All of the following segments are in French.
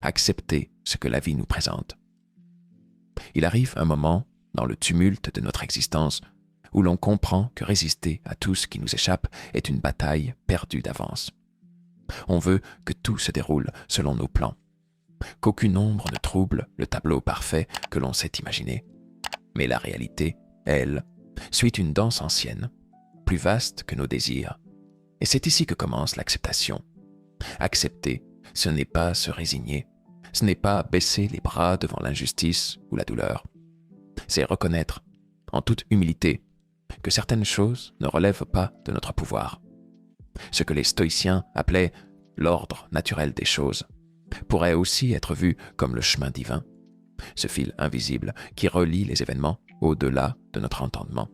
accepter ce que la vie nous présente. Il arrive un moment, dans le tumulte de notre existence, où l'on comprend que résister à tout ce qui nous échappe est une bataille perdue d'avance. On veut que tout se déroule selon nos plans, qu'aucune ombre ne trouble le tableau parfait que l'on s'est imaginé. Mais la réalité, elle, suit une danse ancienne, plus vaste que nos désirs. Et c'est ici que commence l'acceptation. Accepter, ce n'est pas se résigner, ce n'est pas baisser les bras devant l'injustice ou la douleur. C'est reconnaître, en toute humilité, que certaines choses ne relèvent pas de notre pouvoir. Ce que les stoïciens appelaient l'ordre naturel des choses pourrait aussi être vu comme le chemin divin, ce fil invisible qui relie les événements au-delà de notre entendement.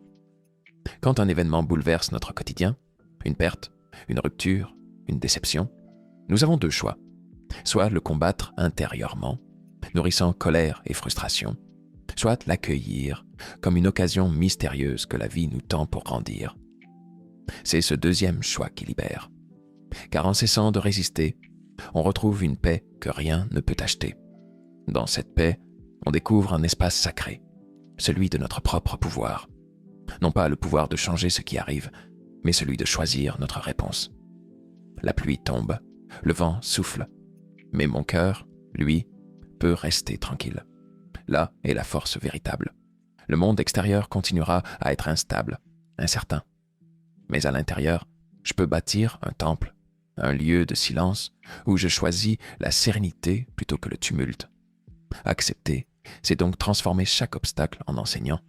Quand un événement bouleverse notre quotidien, une perte, une rupture, une déception, nous avons deux choix. Soit le combattre intérieurement, nourrissant colère et frustration, soit l'accueillir comme une occasion mystérieuse que la vie nous tend pour grandir. C'est ce deuxième choix qui libère. Car en cessant de résister, on retrouve une paix que rien ne peut acheter. Dans cette paix, on découvre un espace sacré, celui de notre propre pouvoir. Non pas le pouvoir de changer ce qui arrive, mais celui de choisir notre réponse. La pluie tombe, le vent souffle, mais mon cœur, lui, peut rester tranquille. Là est la force véritable. Le monde extérieur continuera à être instable, incertain. Mais à l'intérieur, je peux bâtir un temple, un lieu de silence où je choisis la sérénité plutôt que le tumulte. Accepter, c'est donc transformer chaque obstacle en enseignant.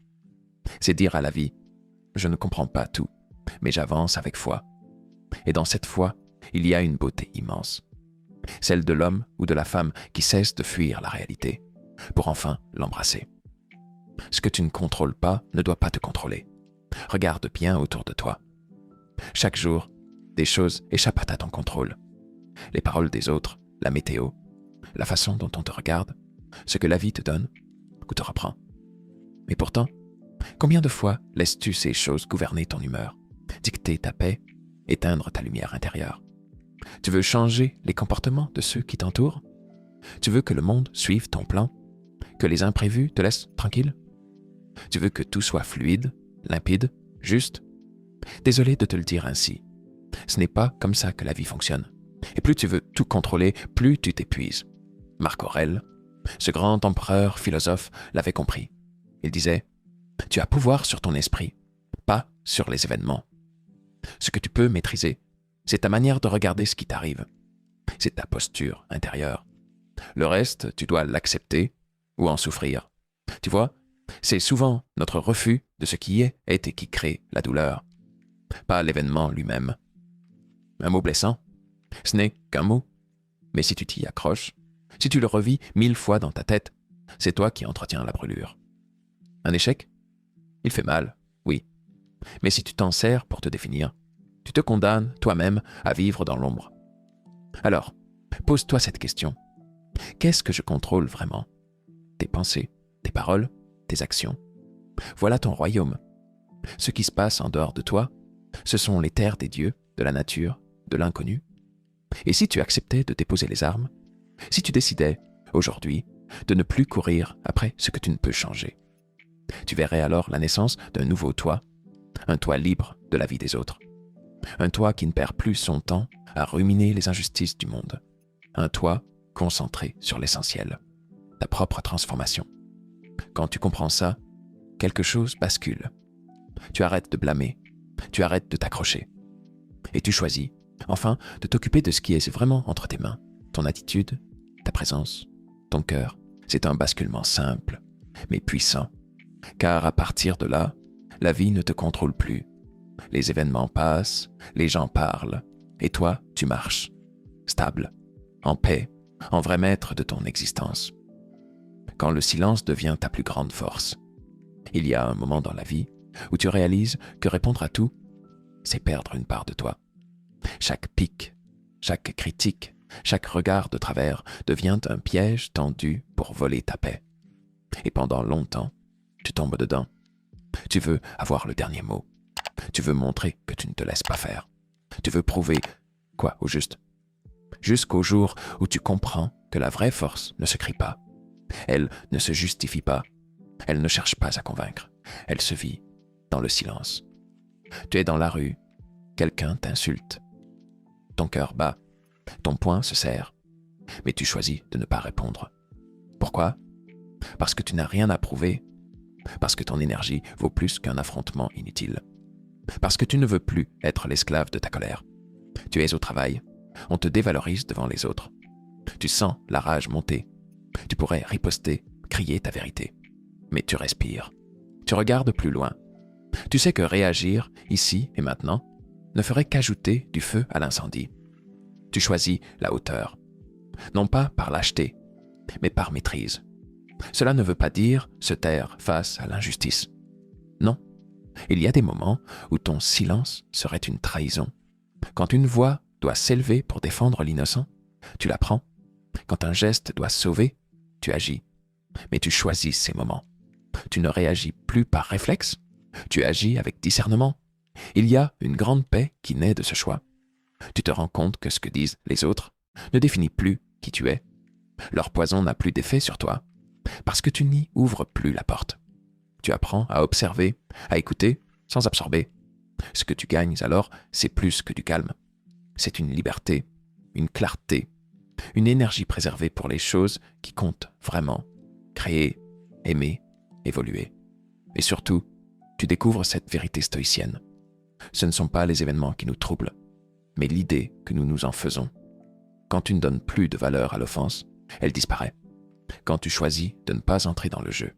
C'est dire à la vie, je ne comprends pas tout, mais j'avance avec foi. Et dans cette foi, il y a une beauté immense. Celle de l'homme ou de la femme qui cesse de fuir la réalité, pour enfin l'embrasser. Ce que tu ne contrôles pas ne doit pas te contrôler. Regarde bien autour de toi. Chaque jour, des choses échappent à ton contrôle. Les paroles des autres, la météo, la façon dont on te regarde, ce que la vie te donne ou te reprend. Mais pourtant, combien de fois laisses-tu ces choses gouverner ton humeur, dicter ta paix, éteindre ta lumière intérieure? Tu veux changer les comportements de ceux qui t'entourent? Tu veux que le monde suive ton plan? Que les imprévus te laissent tranquille? Tu veux que tout soit fluide, limpide, juste? Désolé de te le dire ainsi. Ce n'est pas comme ça que la vie fonctionne. Et plus tu veux tout contrôler, plus tu t'épuises. Marc Aurèle, ce grand empereur philosophe, l'avait compris. Il disait « Tu as pouvoir sur ton esprit, pas sur les événements. Ce que tu peux maîtriser, c'est ta manière de regarder ce qui t'arrive. C'est ta posture intérieure. Le reste, tu dois l'accepter ou en souffrir. Tu vois, c'est souvent notre refus de ce qui est et qui crée la douleur, pas l'événement lui-même. Un mot blessant, ce n'est qu'un mot. Mais si tu t'y accroches, si tu le revis 1000 fois dans ta tête, c'est toi qui entretiens la brûlure. Un échec? Il fait mal, oui. Mais si tu t'en sers pour te définir, tu te condamnes toi-même à vivre dans l'ombre. Alors, pose-toi cette question. Qu'est-ce que je contrôle vraiment? Tes pensées, tes paroles, tes actions. Voilà ton royaume. Ce qui se passe en dehors de toi, ce sont les terres des dieux, de la nature, de l'inconnu. Et si tu acceptais de déposer les armes, si tu décidais, aujourd'hui, de ne plus courir après ce que tu ne peux changer, tu verrais alors la naissance d'un nouveau toi, un toi libre de la vie des autres, un toi qui ne perd plus son temps à ruminer les injustices du monde, un toi concentré sur l'essentiel, ta propre transformation. Quand tu comprends ça, quelque chose bascule. Tu arrêtes de blâmer, tu arrêtes de t'accrocher. Et tu choisis, enfin, de t'occuper de ce qui est vraiment entre tes mains, ton attitude, ta présence, ton cœur. C'est un basculement simple, mais puissant, car à partir de là, la vie ne te contrôle plus. Les événements passent, les gens parlent, et toi, tu marches, stable, en paix, en vrai maître de ton existence. Quand le silence devient ta plus grande force, il y a un moment dans la vie où tu réalises que répondre à tout, c'est perdre une part de toi. Chaque pique, chaque critique, chaque regard de travers devient un piège tendu pour voler ta paix. Et pendant longtemps, tu tombes dedans. Tu veux avoir le dernier mot. Tu veux montrer que tu ne te laisses pas faire. Tu veux prouver, quoi au juste? Jusqu'au jour où tu comprends que la vraie force ne se crie pas. Elle ne se justifie pas. Elle ne cherche pas à convaincre. Elle se vit dans le silence. Tu es dans la rue. Quelqu'un t'insulte. Ton cœur bat. Ton poing se serre. Mais tu choisis de ne pas répondre. Pourquoi? Parce que tu n'as rien à prouver. Parce que ton énergie vaut plus qu'un affrontement inutile. Parce que tu ne veux plus être l'esclave de ta colère. Tu es au travail. On te dévalorise devant les autres. Tu sens la rage monter. Tu pourrais riposter, crier ta vérité. Mais tu respires. Tu regardes plus loin. Tu sais que réagir, ici et maintenant, ne ferait qu'ajouter du feu à l'incendie. Tu choisis la hauteur. Non pas par lâcheté, mais par maîtrise. Cela ne veut pas dire se taire face à l'injustice. Non. Il y a des moments où ton silence serait une trahison. Quand une voix doit s'élever pour défendre l'innocent, tu la prends. Quand un geste doit sauver, tu agis. Mais tu choisis ces moments. Tu ne réagis plus par réflexe, tu agis avec discernement. Il y a une grande paix qui naît de ce choix. Tu te rends compte que ce que disent les autres ne définit plus qui tu es. Leur poison n'a plus d'effet sur toi, parce que tu n'y ouvres plus la porte. Tu apprends à observer, à écouter, sans absorber. Ce que tu gagnes alors, c'est plus que du calme. C'est une liberté, une clarté, une énergie préservée pour les choses qui comptent vraiment. Créer, aimer, évoluer. Et surtout, tu découvres cette vérité stoïcienne. Ce ne sont pas les événements qui nous troublent, mais l'idée que nous nous en faisons. Quand tu ne donnes plus de valeur à l'offense, elle disparaît. Quand tu choisis de ne pas entrer dans le jeu,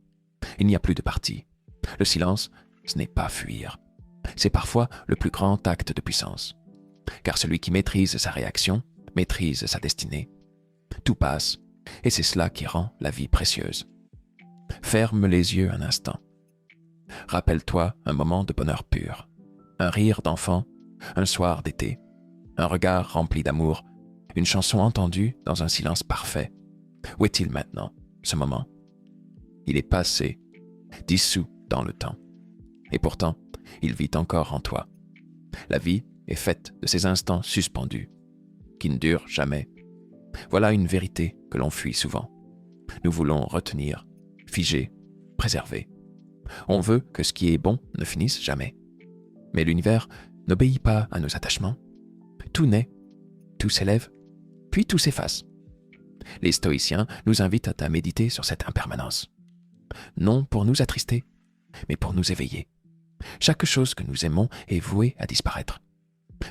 il n'y a plus de parti. Le silence, ce n'est pas fuir. C'est parfois le plus grand acte de puissance. Car celui qui maîtrise sa réaction, maîtrise sa destinée. Tout passe, et c'est cela qui rend la vie précieuse. Ferme les yeux un instant. Rappelle-toi un moment de bonheur pur, un rire d'enfant, un soir d'été, un regard rempli d'amour, une chanson entendue dans un silence parfait. Où est-il maintenant, ce moment? Il est passé, dissous dans le temps. Et pourtant, il vit encore en toi. La vie est faite de ces instants suspendus, qui ne durent jamais. Voilà une vérité que l'on fuit souvent. Nous voulons retenir, figer, préserver. On veut que ce qui est bon ne finisse jamais. Mais l'univers n'obéit pas à nos attachements. Tout naît, tout s'élève, puis tout s'efface. Les stoïciens nous invitent à méditer sur cette impermanence. Non pour nous attrister, mais pour nous éveiller. Chaque chose que nous aimons est vouée à disparaître.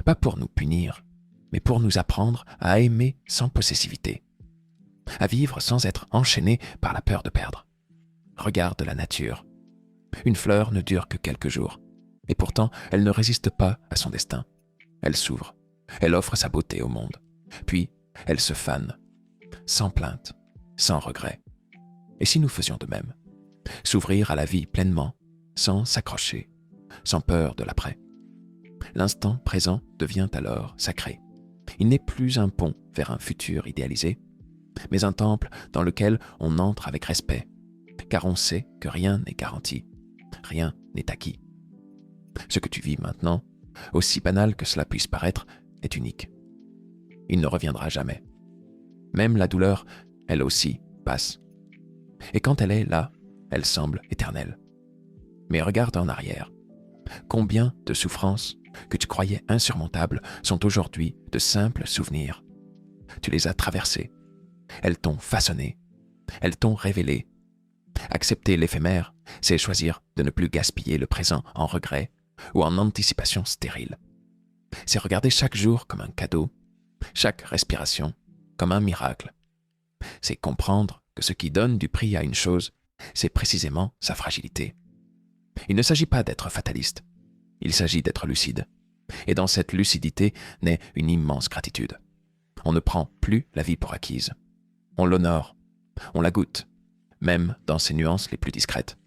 Pas pour nous punir, mais pour nous apprendre à aimer sans possessivité. À vivre sans être enchaîné par la peur de perdre. Regarde la nature. Une fleur ne dure que quelques jours, et pourtant elle ne résiste pas à son destin. Elle s'ouvre, elle offre sa beauté au monde, puis elle se fane, sans plainte, sans regret. Et si nous faisions de même? S'ouvrir à la vie pleinement, sans s'accrocher, sans peur de l'après. L'instant présent devient alors sacré. Il n'est plus un pont vers un futur idéalisé, mais un temple dans lequel on entre avec respect, car on sait que rien n'est garanti, rien n'est acquis. Ce que tu vis maintenant, aussi banal que cela puisse paraître, est unique. Il ne reviendra jamais. Même la douleur, elle aussi, passe. Et quand elle est là, elle semble éternelle. Mais regarde en arrière. Combien de souffrances que tu croyais insurmontables sont aujourd'hui de simples souvenirs. Tu les as traversées. Elles t'ont façonné. Elles t'ont révélé. Accepter l'éphémère, c'est choisir de ne plus gaspiller le présent en regret ou en anticipation stérile. C'est regarder chaque jour comme un cadeau, chaque respiration comme un miracle. C'est comprendre que ce qui donne du prix à une chose, c'est précisément sa fragilité. Il ne s'agit pas d'être fataliste, il s'agit d'être lucide. Et dans cette lucidité naît une immense gratitude. On ne prend plus la vie pour acquise. On l'honore, on la goûte, même dans ses nuances les plus discrètes.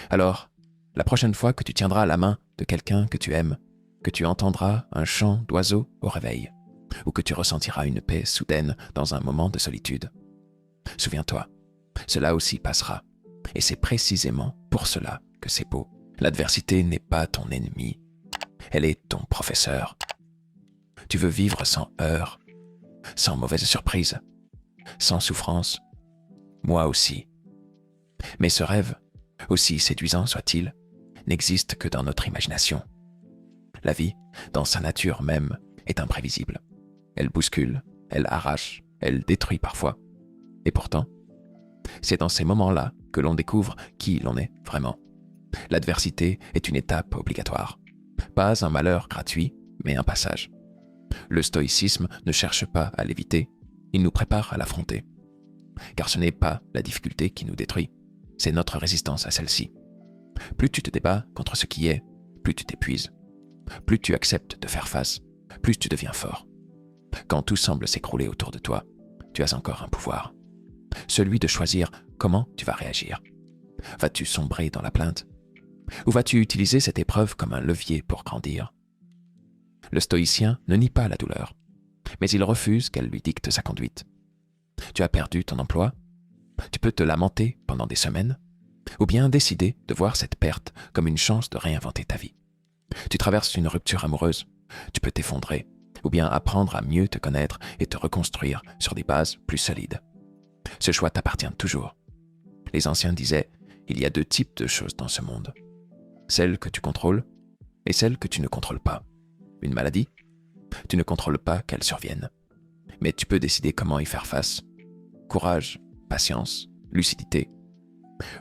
Alors, la prochaine fois que tu tiendras la main de quelqu'un que tu aimes, que tu entendras un chant d'oiseau au réveil, ou que tu ressentiras une paix soudaine dans un moment de solitude, souviens-toi, cela aussi passera. Et c'est précisément pour cela que c'est beau. L'adversité n'est pas ton ennemi, elle est ton professeur. Tu veux vivre sans heurts, sans mauvaise surprise. sans souffrance. Moi aussi. Mais ce rêve, aussi séduisant soit-il, n'existe que dans notre imagination. La vie, dans sa nature même, est imprévisible. Elle bouscule, elle arrache, elle détruit parfois. Et pourtant, c'est dans ces moments-là que l'on découvre qui l'on est vraiment. L'adversité est une étape obligatoire. Pas un malheur gratuit, mais un passage. Le stoïcisme ne cherche pas à l'éviter, il nous prépare à l'affronter. Car ce n'est pas la difficulté qui nous détruit, c'est notre résistance à celle-ci. Plus tu te débats contre ce qui est, plus tu t'épuises. Plus tu acceptes de faire face, plus tu deviens fort. Quand tout semble s'écrouler autour de toi, tu as encore un pouvoir. Celui de choisir comment tu vas réagir. Vas-tu sombrer dans la plainte? Ou vas-tu utiliser cette épreuve comme un levier pour grandir? Le stoïcien ne nie pas la douleur, mais il refuse qu'elle lui dicte sa conduite. Tu as perdu ton emploi? Tu peux te lamenter pendant des semaines, ou bien décider de voir cette perte comme une chance de réinventer ta vie. Tu traverses une rupture amoureuse, tu peux t'effondrer, ou bien apprendre à mieux te connaître et te reconstruire sur des bases plus solides. Ce choix t'appartient toujours. Les anciens disaient, il y a deux types de choses dans ce monde. Celles que tu contrôles et celles que tu ne contrôles pas. Une maladie? Tu ne contrôles pas qu'elle survienne. Mais tu peux décider comment y faire face. Courage, patience, lucidité.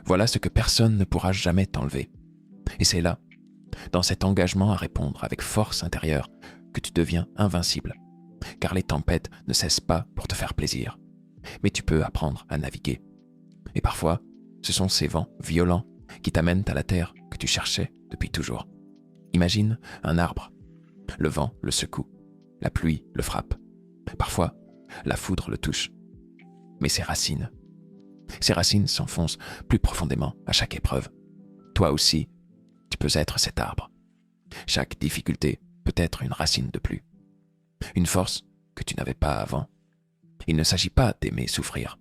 Voilà ce que personne ne pourra jamais t'enlever. Et c'est là, dans cet engagement à répondre avec force intérieure, que tu deviens invincible. Car les tempêtes ne cessent pas pour te faire plaisir. Mais tu peux apprendre à naviguer. Et parfois, ce sont ces vents violents qui t'amènent à la terre que tu cherchais depuis toujours. Imagine un arbre. Le vent le secoue, la pluie le frappe. Parfois, la foudre le touche. Mais ses racines s'enfoncent plus profondément à chaque épreuve. Toi aussi, tu peux être cet arbre. Chaque difficulté peut être une racine de plus. Une force que tu n'avais pas avant. Il ne s'agit pas d'aimer souffrir.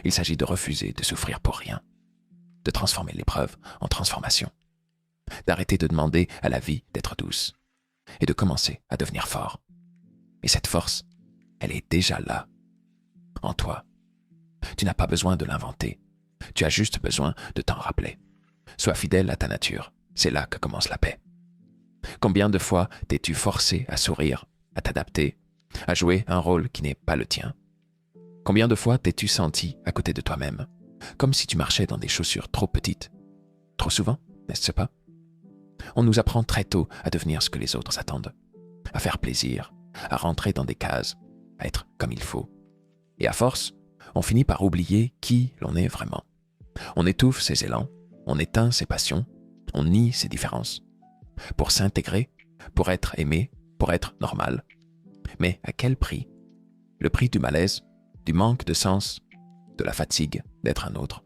Il s'agit de refuser de souffrir pour rien. De transformer l'épreuve en transformation. D'arrêter de demander à la vie d'être douce. Et de commencer à devenir fort. Et cette force, elle est déjà là, en toi. Tu n'as pas besoin de l'inventer. Tu as juste besoin de t'en rappeler. Sois fidèle à ta nature. C'est là que commence la paix. Combien de fois t'es-tu forcé à sourire, à t'adapter, à jouer un rôle qui n'est pas le tien? Combien de fois t'es-tu senti à côté de toi-même, comme si tu marchais dans des chaussures trop petites? Trop souvent, n'est-ce pas? On nous apprend très tôt à devenir ce que les autres attendent, à faire plaisir, à rentrer dans des cases, à être comme il faut. Et à force, on finit par oublier qui l'on est vraiment. On étouffe ses élans, on éteint ses passions, on nie ses différences. Pour s'intégrer, pour être aimé, pour être normal. Mais à quel prix? Le prix du malaise, du manque de sens, de la fatigue d'être un autre.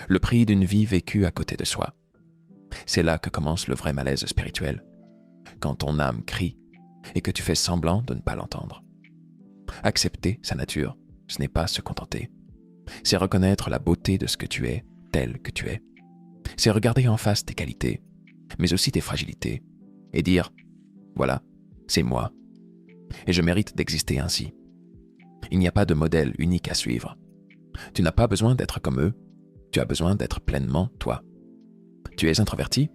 Le prix d'une vie vécue à côté de soi. C'est là que commence le vrai malaise spirituel. Quand ton âme crie et que tu fais semblant de ne pas l'entendre. Accepter sa nature, ce n'est pas se contenter. C'est reconnaître la beauté de ce que tu es, tel que tu es. C'est regarder en face tes qualités, mais aussi tes fragilités, et dire « Voilà, c'est moi, et je mérite d'exister ainsi. » Il n'y a pas de modèle unique à suivre. Tu n'as pas besoin d'être comme eux, tu as besoin d'être pleinement toi. Tu es introverti,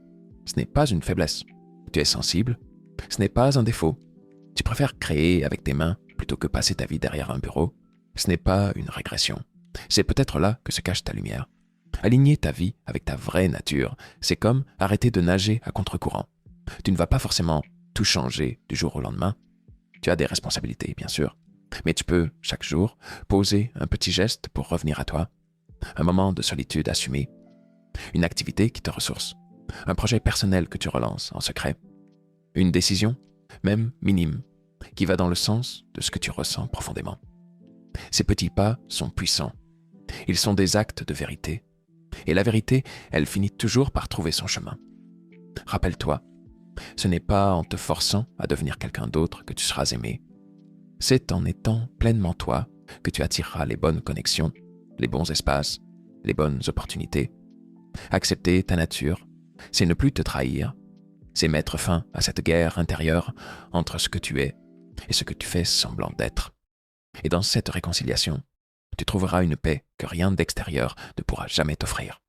ce n'est pas une faiblesse. Tu es sensible, ce n'est pas un défaut. Tu préfères créer avec tes mains plutôt que passer ta vie derrière un bureau, ce n'est pas une régression. C'est peut-être là que se cache ta lumière. Aligner ta vie avec ta vraie nature, c'est comme arrêter de nager à contre-courant. Tu ne vas pas forcément tout changer du jour au lendemain. Tu as des responsabilités, bien sûr. Mais tu peux, chaque jour, poser un petit geste pour revenir à toi. Un moment de solitude assumé. Une activité qui te ressource. Un projet personnel que tu relances en secret. Une décision, même minime, qui va dans le sens de ce que tu ressens profondément. Ces petits pas sont puissants. Ils sont des actes de vérité. Et la vérité, elle finit toujours par trouver son chemin. Rappelle-toi, ce n'est pas en te forçant à devenir quelqu'un d'autre que tu seras aimé. C'est en étant pleinement toi que tu attireras les bonnes connexions, les bons espaces, les bonnes opportunités. Accepter ta nature, c'est ne plus te trahir, c'est mettre fin à cette guerre intérieure entre ce que tu es et ce que tu fais semblant d'être. Et dans cette réconciliation, tu trouveras une paix que rien d'extérieur ne pourra jamais t'offrir.